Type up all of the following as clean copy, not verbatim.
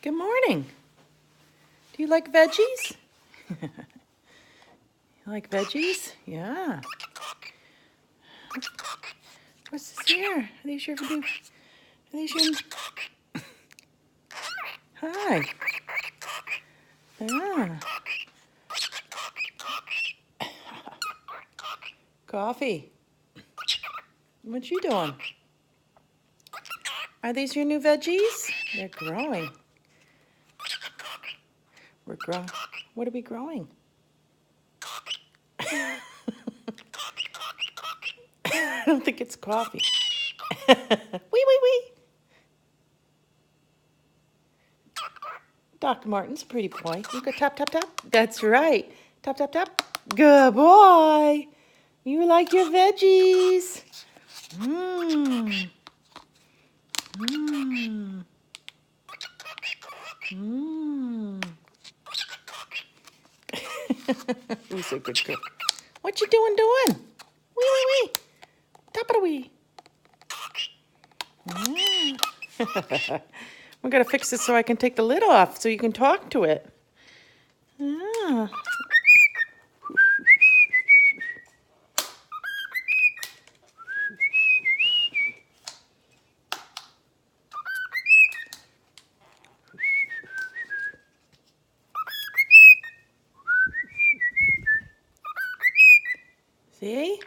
Good morning. Do you like veggies? You like veggies? Yeah. What's this here? Are these your Are these your... Hi. Yeah. Coffee. What you doing? Are these your new veggies? They're growing. We're growing. What are we growing? I don't think it's coffee. Wee, wee, wee. Dr. Martin's a pretty boy. You go tap, tap, tap. That's right. Tap, tap, tap. Good boy. You like your veggies. Mmm. Mmm. Mmm. He's a good cook. What you doing? Wee, wee, wee. Top of the wee. Mm. We're going to fix this so I can take the lid off so you can talk to it. Ah. See?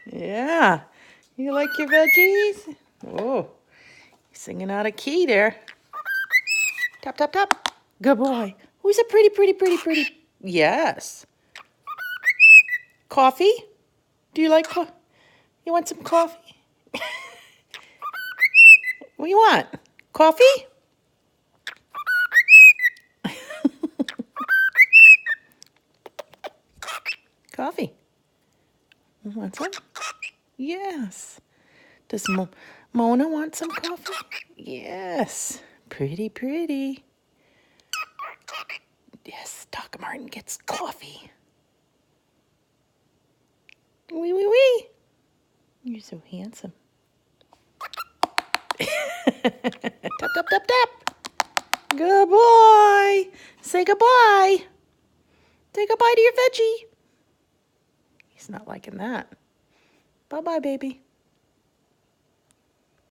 Yeah. You like your veggies? Oh, singing out of key there. Tap, tap, tap. Good boy. Who's a pretty? Yes. Coffee? Do you like You want some coffee? What do you want? Coffee? Coffee. You want some? Yes. Does Mona want some coffee? Yes. Pretty. Yes, Dr. Martin gets coffee. Wee, wee, wee. You're so handsome. Tap, tap, tap, tap. Good boy. Say goodbye. Say goodbye to your veggie. He's not liking that. Bye-bye, baby.